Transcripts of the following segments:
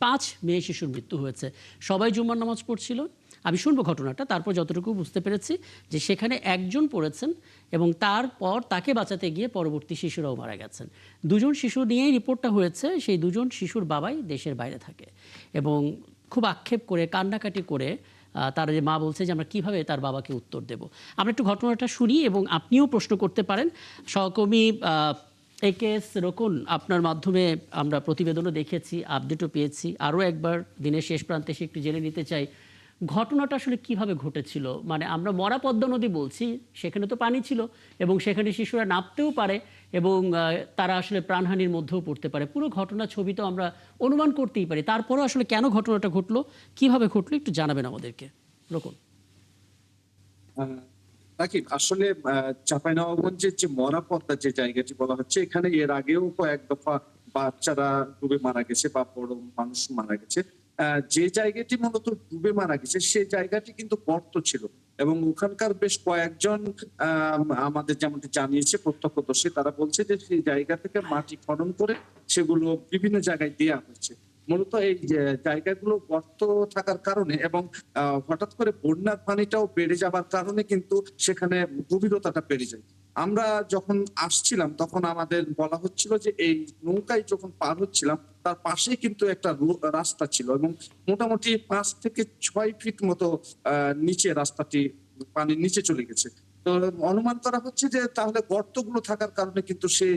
5 মেয়ে শিশুর মৃত্যু হয়েছে। সবাই জুম্মার নামাজ পড়ছিল। আমি শুনবো ঘটনাটা, তারপর যতটুকু বুঝতে পেরেছি যে সেখানে একজন পড়েছেন এবং তারপর তাকে বাঁচাতে গিয়ে পরবর্তী শিশুরাও মারা গেছেন। 2 জন শিশু নিয়েই রিপোর্টটা হয়েছে। সেই 2 জন শিশুর বাবাই দেশের বাইরে থাকে এবং খুব আক্ষেপ করে কান্নাকাটি করে তার যে মা বলছে যে আমরা কিভাবে তার বাবাকে উত্তর দেব। আমরা একটু ঘটনাটা শুনি এবং আপনিও প্রশ্ন করতে পারেন। সহকর্মী AKS রোকন, আপনার মাধ্যমে আমরা প্রতিবেদনও দেখেছি, আপডেটও পেয়েছি। আরও একবার দিনের শেষ প্রান্তে এসে একটু জেনে নিতে চাই ঘটনাটা আসলে কিভাবে ঘটেছিল। মানে আমরা মরা পদ্মা নদী বলছি, সেখানে তো পানি ছিল এবং সেখানে শিশুরা নামতেও পারে এবং তারা আসলে প্রাণহানির মধ্যেও পড়তে পারে। পুরো ঘটনা ছবি তো আমরা অনুমান করতেই পারি, তারপরেও আসলে কেন ঘটনাটা ঘটলো, কিভাবে ঘটলো, একটু জানাবেন আমাদেরকে রোকন। নাকি আসলে চাঁপাইনবাবগঞ্জের যে মরা পদ্মা যে জায়গাটি বলা হচ্ছে, এখানে এর আগেও কয়েক দফা বাচ্চারা ডুবে মারা গেছে বা বড় মানুষ মারা গেছে। যে জায়গাটি মূলত ডুবে মারা গেছে সেই জায়গাটি কিন্তু গর্ত ছিল এবং ওখানকার বেশ কয়েকজন আমাদের যেমনটি জানিয়েছে প্রত্যক্ষদর্শী, তারা বলছে যে সেই জায়গা থেকে মাটি খনন করে সেগুলো বিভিন্ন জায়গায় দেয়া হয়েছে। মূলত এই জায়গাগুলো গর্ত থাকার কারণে এবং হঠাৎ করে বন্যার পানিটাও বেড়ে যাবার কারণে কিন্তু সেখানে গভীরতাটা বেড়ে যায়। আমরা যখন আসছিলাম তখন আমাদের বলা হচ্ছিল যে এই নৌকায় যখন পার হচ্ছিলাম তার পাশেই কিন্তু একটা রাস্তা ছিল এবং মোটামুটি 5 থেকে 6 ফিট মতো নিচে রাস্তাটি পানির নিচে চলে গেছে। তো অনুমান করা হচ্ছে যে তাহলে গর্তগুলো থাকার কারণে কিন্তু সেই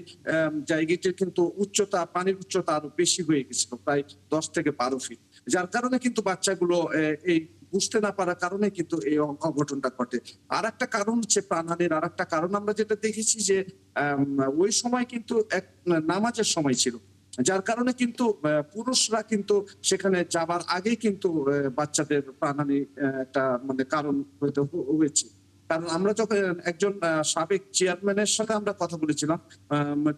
জায়গাটির কিন্তু উচ্চতা, পানির উচ্চতা আরো বেশি হয়ে গেছিল, প্রায় 10 থেকে 12 ফিট। যার কারণে কিন্তু বাচ্চাগুলো এই বুঝতে না পারার কারণে কিন্তু এই অঘটনটা ঘটে। আর একটা কারণ হচ্ছে প্রাণহানির আর একটা কারণ আমরা যেটা দেখেছি যে ওই সময় কিন্তু এক নামাজের সময় ছিল। যার কারণে কিন্তু পুরুষরা কিন্তু সেখানে যাবার আগে কিন্তু বাচ্চাদের প্রাণহানি একটা মানে কারণ হয়তো হয়েছে। কারণ আমরা যখন একজন সাবেক চেয়ারম্যানের সাথে আমরা কথা বলেছিলাম,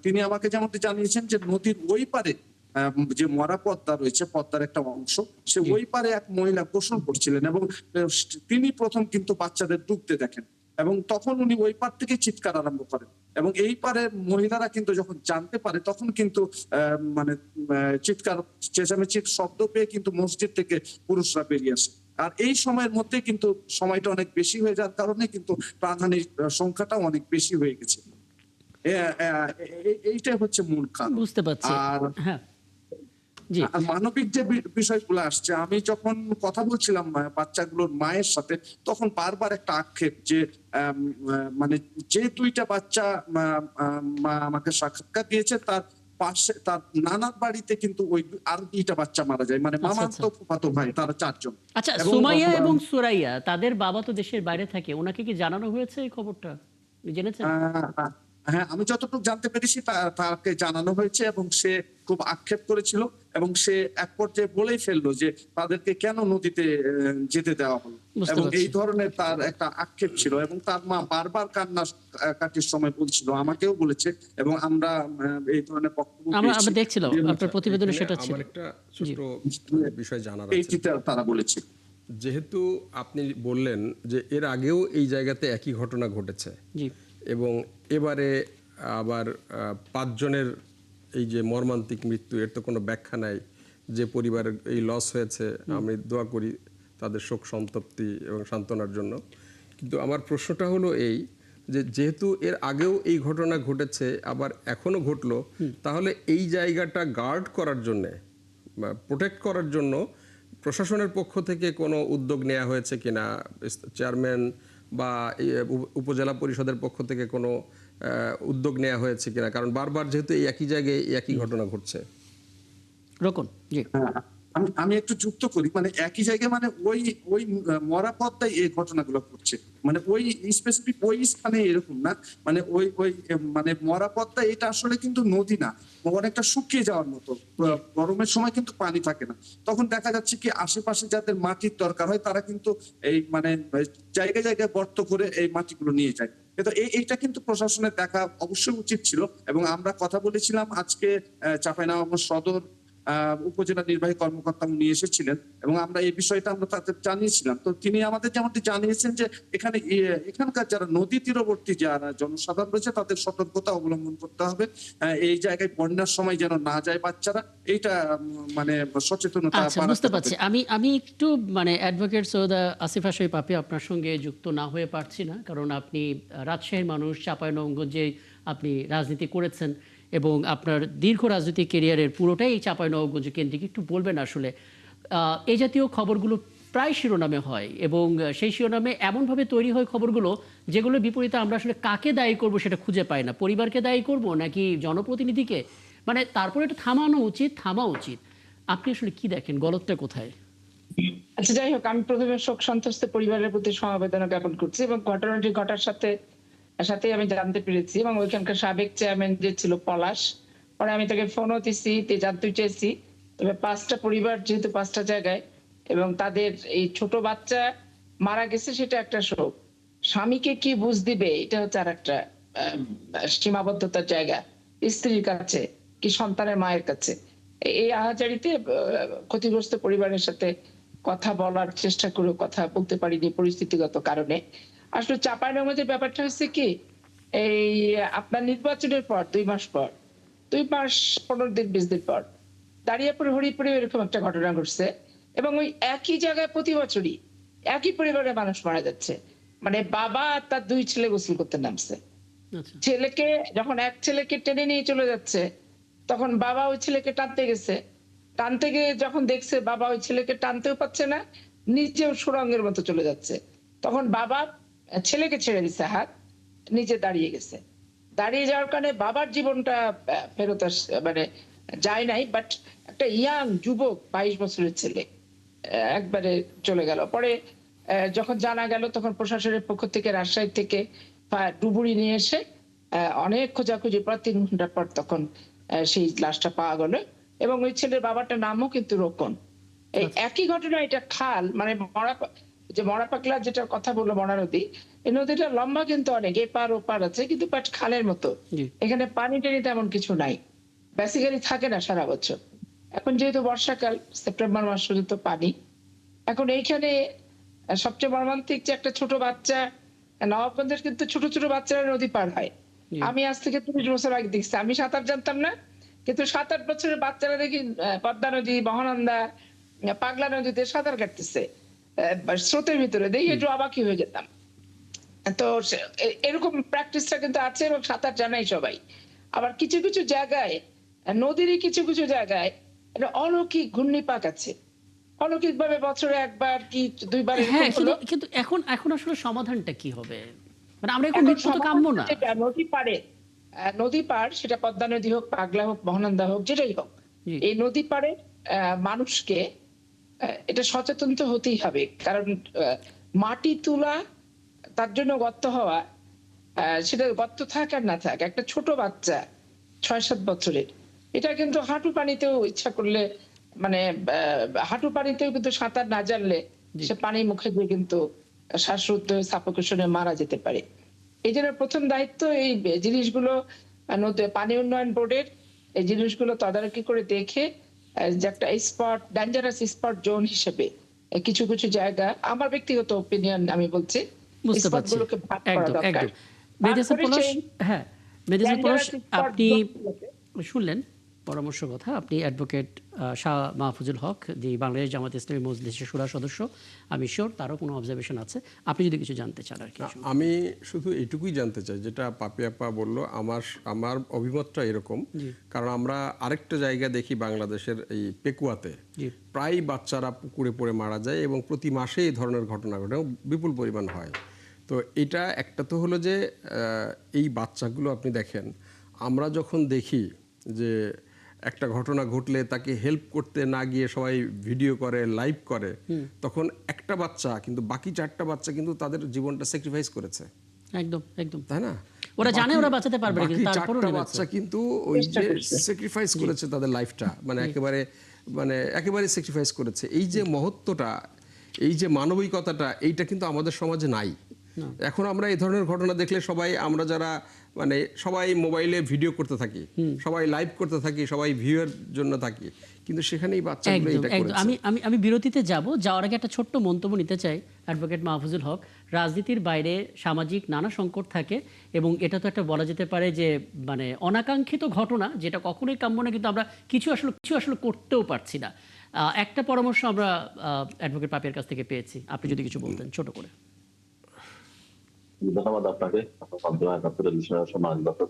তিনি আমাকে যেমনটি জানিয়েছেন যে নদীর ওই পারে যে মরা পদ্মা রয়েছে, পদ্মার একটা অংশ, সে ওই পারে এক মহিলা গোসল করছিলেন এবং তিনি প্রথম কিন্তু বাচ্চাদের ডুবতে দেখেন এবং তখন উনি ওই পার থেকে চিৎকার আরম্ভ করেন এবং এই পারে মহিলারা কিন্তু যখন জানতে পারে তখন কিন্তু মানে চিৎকার চেঁচামেচির শব্দ পেয়ে কিন্তু মসজিদ থেকে পুরুষরা বেরিয়ে আসে। আর এই সময়ের মধ্যে কিন্তু সময়টা অনেক বেশি হয়ে যাওয়ার কারণে কিন্তু প্রাণহানির সংখ্যাটাও অনেক বেশি হয়ে গেছে। এইটাই হচ্ছে মূল কারণ। বুঝতে পারছি। আর হ্যাঁ, জি। মানবিক যে বিষয়গুলো আসছে, আমি যখন কথা বলছিলাম বাচ্চাগুলোর মায়ের সাথে, তখন বারবার একটা আক্ষেপ যে মানে যে 2টা বাচ্চা মা আমাকে সাক্ষাৎকার দিয়েছে তার পাশে তার নানার বাড়িতে কিন্তু ওই আর 2টা বাচ্চা মারা যায়, মানে আচ্ছা, আচ্ছা। মামাতো ফুফাতো ভাই, তারা 4 জন। আচ্ছা, এবং সুমাইয়া এবং সুরাইয়া তাদের বাবা তো দেশের বাইরে থাকে, ওনাকে কি জানানো হয়েছে এই খবরটা, জেনেছেন? হ্যাঁ, আমি যতটুকু জানতে পেরেছি তাকে জানানো হয়েছে এবং সে খুব আক্ষেপ করেছিল এবং সে এক পর্যায়ে বলেই ফেললো যে তাদেরকে কেন নদীতে যেতে দেওয়া হলো বুঝতে এবং পারছি। এই ধরনের তার একটা আক্ষেপ ছিল এবং তার মা বারবার কান্না কাটির সময় বলছিল, আমাকেও বলেছে এবং আমরা এই ধরনের বক্তব্য আমরা পেয়েছি আমরা দেখছিলাম যে আপনার প্রতিবেদনে এখানে সেটা ছিল। আমার একটা জি। ছোট্ট বিষয় জানার আছে। এইটিটা তারা বলেছে। যেহেতু আপনি বললেন যে এর আগেও এই জায়গাতে একই ঘটনা ঘটেছে জি। এবং এবারে আবার 5 জনের এই যে মর্মান্তিক মৃত্যু, এর তো কোনো ব্যাখ্যা নাই। যে পরিবারের এই লস হয়েছে, আমি দোয়া করি তাদের শোক সন্তপ্তি এবং সান্ত্বনার জন্য। কিন্তু আমার প্রশ্নটা হলো এই যে যেহেতু এর আগেও এই ঘটনা ঘটেছে আবার এখনো ঘটলো, তাহলে এই জায়গাটা গার্ড করার জন্যে বা প্রোটেক্ট করার জন্য প্রশাসনের পক্ষ থেকে কোনো উদ্যোগ নেওয়া হয়েছে কিনা, চেয়ারম্যান বা উপজেলা পরিষদের পক্ষ থেকে কোনো উদ্যোগ নেওয়া হয়েছে কিনা? কারণ বারবার যেহেতু এই একই জায়গায় একই ঘটনা ঘটছে। রোকন, জি। আমি একটু যুক্ত করি, মানে একই জায়গায়, মানে ওই ওই মরা পদ্মায় এই ঘটনাগুলো ঘটছে, মানে ওই স্পেসিফিক ওই স্থানে এরকম না, মানে ওই ওই মানে মরা পদ্মা এটা আসলে কিন্তু নদী না, অনেকটা শুকিয়ে যাওয়ার মতো। গরমের সময় কিন্তু পানি থাকে না, তখন দেখা যাচ্ছে কি আশেপাশে যাদের মাটির দরকার হয় তারা কিন্তু এই মানে জায়গায় জায়গায় গর্ত করে এই মাটিগুলো নিয়ে যায়। কিন্তু এইটা কিন্তু প্রশাসনের দেখা অবশ্যই উচিত ছিল এবং আমরা কথা বলেছিলাম আজকে চাঁপাইনবাবগঞ্জ সদর উপজেলা নির্বাহী কর্মকর্তা উনি এসেছিলেন এবং আমরা এই বিষয়টা আমরা তাদের জানিয়েছিলাম। তো তিনি আমাদের যেমনটি জানিয়েছেন যে এখানে এখানকার যারা নদী তীরবর্তী যারা জনসাধারণ রয়েছে তাদের সতর্কতা অবলম্বন করতে হবে। এই জায়গায় বন্যার সময় যেন না যায় বাচ্চারা, এইটা মানে সচেতনতা আচ্ছা, বাড়াতে বুঝতে হবে। পারছি। আমি একটু মানে অ্যাডভোকেট সৈয়দা আসিফা শরীফ আপি আপনার সঙ্গে যুক্ত না হয়ে পারছি না, কারণ আপনি রাজশাহীর মানুষ, চাঁপাইনবাবগঞ্জে আপনি রাজনীতি করেছেন এবং আপনার দীর্ঘ রাজনৈতিক ক্যারিয়ারের পুরোটাই এই চাঁপাইনবাবগঞ্জ কেন্দ্রিক। একটু বলবেন আসলে এই জাতীয় খবরগুলো প্রায় শিরোনামে হয় এবং সেই শিরোনামে এমনভাবে তৈরি হয় খবরগুলো যেগুলোর বিপরীতে আমরা আসলে কাকে দায়ী করব সেটা খুঁজে পাই না। পরিবারকে দায়ী করব নাকি জনপ্রতিনিধিকে? মানে তারপরে এটা থামা উচিত। আপনি আসলে কি দেখেন, গলতটা কোথায়? আচ্ছা, যাই হোক, আমি প্রথমে শোক সন্তপ্ত পরিবারের প্রতি সমবেদনা জ্ঞাপন করছি এবং ঘটনাটি ঘটার সাথে আমি জানতে পেরেছি এবং ওইখানকার সাবেক চেয়ারম্যান যে ছিল পলাশ, পরে আমি তাকে ফোনও দিছি, জানতে চেয়েছি। তবে 5টা পরিবার যেহেতু 5টা জায়গায় এবং তাদের এই ছোট বাচ্চা মারা গেছে, সেটা একটা শোক। স্বামীকে কি বুঝ দিবে এটা হচ্ছে আর একটা সীমাবদ্ধতার জায়গা, স্ত্রীর কাছে কি সন্তানের মায়ের কাছে। এই আহাজারিতে ক্ষতিগ্রস্ত পরিবারের সাথে কথা বলার চেষ্টা করে কথা বলতে পারিনি পরিস্থিতিগত কারণে। আসলে চাঁপাইনবাবগঞ্জের ব্যাপারটা হচ্ছে কি, এই আপনার নির্বাচনের পর 2 মাস পর, 2 মাস 15 দিন 20 দিন পর দাঁড়িয়াপুর হরিপুরে এরকম একটা ঘটনা ঘটছে এবং ওই একই জায়গায় প্রতি বছরই একই পরিবারের মানুষ মারা যাচ্ছে। মানে বাবা আর তার 2 ছেলে গোসল করতে নামছে, আচ্ছা, ছেলেকে যখন এক ছেলেকে টেনে নিয়ে চলে যাচ্ছে তখন বাবা ওই ছেলেকে টানতে গিয়ে যখন দেখছে বাবা ওই ছেলেকে টানতেও পারছে না, নিজেও সুড়ঙ্গের মতো চলে যাচ্ছে, তখন বাবা ছেলেকে ছেড়ে দিচ্ছে হাত, নিজে দাঁড়িয়ে গেছে। দাঁড়িয়ে যাওয়ার কারণে বাবার জীবনটা ফেরত মানে যায় নাই, বাট একটা ইয়াং যুবক 22 বছরের ছেলে একবারে চলে গেল। পরে যখন জানা গেল তখন প্রশাসনের পক্ষ থেকে রাজশাহী থেকে ডুবুরি নিয়ে এসে অনেক খোঁজাখুঁজি পর 3 ঘন্টা পর তখন সেই লাশটা পাওয়া গেল এবং ওই ছেলের বাবাটার নামও কিন্তু রোকন। এই একই ঘটনা, এটা খাল, মানে মরা পাকলা যেটা কথা বললো, মরা নদী, এই নদীটা লম্বা কিন্তু অনেক, এপার ওপার আছে, কিন্তু বাট খালের মতো। জি। এখানে পানি টানি তেমন কিছু নাই, বেসিক্যালি থাকে না সারা বছর। এখন যেহেতু বর্ষাকাল, সেপ্টেম্বর মাস পর্যন্ত পানি। এখন এইখানে সবচেয়ে মর্মান্তিক যে একটা ছোট বাচ্চা, নবাবগঞ্জের কিন্তু ছোট ছোট বাচ্চারা নদী পার হয়। জি। আমি আজ থেকে 30 বছর আগে দেখছি, আমি সাঁতার জানতাম না, কিন্তু 7-8 বছরের বাচ্চারা দেখি পদ্মা নদী, মহানন্দা, পাগলা নদীতে সাঁতার কাটতেছে স্রোতের ভিতরে, দেখি একটু অবাকই হয়ে যেতাম। তো এরকম প্র্যাকটিসটা কিন্তু আছে এবং সাঁতার জানাই সবাই। আবার কিছু কিছু জায়গায়, নদীরই কিছু কিছু জায়গায় একটা অলৌকিক ঘূর্ণিপাক আছে, অলৌকিক ভাবে বছরে 1বার কি 2বার হ্যাঁ, এরকম হলো। কিন্তু এখন আসলে সমাধানটা কি হবে? মানে আমরা এখন এখন মৃত্যু তো কাম্য না। যেটা নদী পার, সেটা পদ্মা নদী হোক, পাগলা হোক, মহানন্দা হোক, যেটাই হোক, জি। এই নদী পাড়ে মানুষকে এটা সচেতন তো হতেই হবে। কারণ মাটি তোলা, তার জন্য গর্ত হওয়া, সেটা গর্ত থাক আর না থাক, একটা ছোট বাচ্চা 6-7 বছরের, এটা কিন্তু হাঁটু পানিতেও ইচ্ছা করলে, মানে হাঁটু পানিতেও কিন্তু সাঁতার না জানলে জি। সে পানি মুখে দিয়ে কিন্তু শ্বাসরুদ্ধ, সাফোকেশনে মারা যেতে পারে। এই জন্য প্রথম দায়িত্ব এই জিনিসগুলো পানি উন্নয়ন বোর্ডের, এই জিনিসগুলো তদারকি করে দেখে যে একটা স্পট, ডেঞ্জারাস স্পট জোন হিসেবে কিছু কিছু জায়গা, আমার ব্যক্তিগত ওপিনিয়ন আমি বলছি, বুঝতে পারছি। স্পটগুলোকে ভাগ করা একদম, দরকার। একদম। মেহেদী হাসান তারপরে পলাশ, সেই হ্যাঁ, মেহেদী হাসান পলাশ, dangerous spot আপনি জোনগুলোকে শুনলেন পরামর্শ কথা। আপনি অ্যাডভোকেট শাহ মাহফুজুল হক, যে বাংলাদেশ জামাত ইসলামী মজলিসের শুরা সদস্য, আমি শিওর তারও কোনো অবজারভেশন আছে, আপনি যদি কিছু জানতে চান আর কি। আমি শুধু এইটুকুই জানতে চাই, যেটা পাপি আপা বললো, আমার অভিমতটা এরকম। কারণ আমরা আরেকটা জায়গা দেখি বাংলাদেশের, এই পেকুয়াতে জি। প্রায় বাচ্চারা পুকুরে পড়ে মারা যায় এবং প্রতি মাসে এই ধরনের ঘটনা ঘটে এবং বিপুল পরিমাণ হয়। তো এটা একটা তো হলো যে এই বাচ্চাগুলো আপনি দেখেন, আমরা যখন দেখি যে একটা ঘটনা ঘটলে তাকে হেল্প করতে না গিয়ে সবাই ভিডিও করে, লাইভ করে, তখন একটা বাচ্চা কিন্তু বাকি 4টা বাচ্চা কিন্তু তাদের জীবনটা স্যাক্রিফাইস করেছে, একদম, একদম। তাই না? ওরা জানে ওরা বাঁচাতে পারবে না, বাকি কিন্তু তারপরও 4টা নেমেছে। বাচ্চা কিন্তু ওই যে স্যাক্রিফাইস করেছে তাদের লাইফটা, মানে একেবারে স্যাক্রিফাইস করেছে। এই যে মহত্বটা, এই যে মানবিকতাটা, এইটা কিন্তু আমাদের সমাজে নাই। এখন আমরা এই ধরনের ঘটনা দেখলে সবাই, আমরা যারা মানে সবাই মোবাইলে ভিডিও করতে থাকি, সবাই লাইভ করতে থাকি, সবাই ভিউয়ের জন্য থাকি, কিন্তু সেখানেই বাচ্চাগুলো একদম এটা একদম করেছে। আমি আমি আমি বিরতিতে যাব, যাওয়ার আগে একটা ছোট্ট মন্তব্য নিতে চাই অ্যাডভোকেট মাহফুজুল হক। রাজনীতির বাইরে সামাজিক নানা সংকট থাকে এবং এটা তো একটা বলা যেতে পারে যে মানে অনাকাঙ্ক্ষিত ঘটনা, যেটা কখনোই কাম্য না, কিন্তু আমরা কিছু আসলে করতেও পারছি না। একটা পরামর্শ আমরা অ্যাডভোকেট পাপিয়ার কাছ থেকে পেয়েছি, আপনি যদি কিছু বলতেন ছোট করে। ধন্যবাদ আপনাকে, আপনার মাধ্যমে একাত্তরের বিষয়ে সমাজ দপ্তর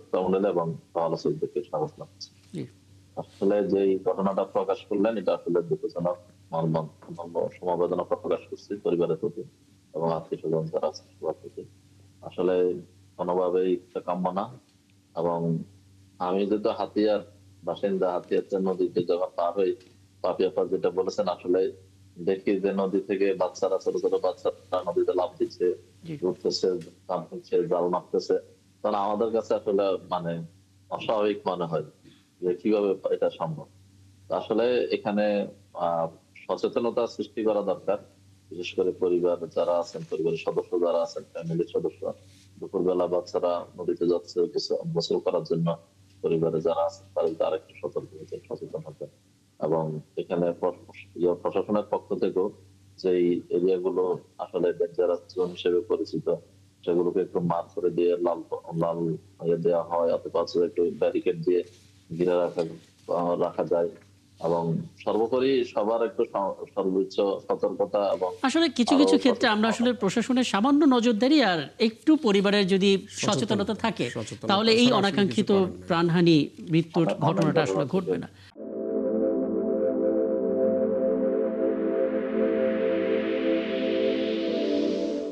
এবং আলোচকদেরকে স্বাগত জানাচ্ছি। জি আসলে যে ঘটনাটা প্রকাশ করলেন এটা আসলে দুঃখজনক, সমবেদনা প্রকাশ করছি পরিবারের প্রতি এবং আত্মীয় স্বজন যারা আছে সবার প্রতি। আসলে কোনোভাবেই এটা কাম্য না। এবং আমি যেহেতু হাতিয়ার বাসিন্দা, হাতিয়ার নদীতে যখন পার হই, পাপিয়া আপা যেটা বলেছেন আসলে দেখি যে নদী থেকে বাচ্চারা, ছোট ছোট বাচ্চারা নদীতে লাফ দিচ্ছে, জি ঘুরতেছে, কাঁপতেছে, জাল মারতেছে, তখন আমাদের কাছে আসলে মানে অস্বাভাবিক মনে হয় যে কিভাবে এটা সম্ভব। তো আসলে এখানে সচেতনতা সৃষ্টি করা দরকার, বিশেষ করে পরিবার যারা আছেন, পরিবারের সদস্য যারা আছেন, ফ্যামিলির সদস্য, দুপুরবেলা বাচ্চারা নদীতে যাচ্ছে গোসল করার জন্য, পরিবারে যারা আছেন তারা আরেকটু সতর্ক হতে, সচেতন হতে। এবং এখানে প্রশাসনের পক্ষ থেকেও যে এরিয়াগুলো আসলে ডেঞ্জারাস জোন হিসেবে পরিচিত, সেগুলোকে একটু মার্ক করে দিয়ে লাল লাল দেওয়া হয়, অথবা একটু ব্যারিকেড দিয়ে ঘিরে রাখা যায়। এবং সর্বোপরি সবার একটু সর্বোচ্চ সতর্কতা এবং আসলে কিছু আরো কিছু ক্ষেত্রে সচেতন আমরা হওয়া আসলে প্রশাসনের সামান্য নজরদারি আর একটু পরিবারের যদি সচেতনতা থাকে, সচেতনতা তাহলে এই ছাড়া আসলে অনাকাঙ্ক্ষিত কিছু করার নেই। প্রাণহানি, মৃত্যুর ঘটনাটা আসলে ঘটবে না।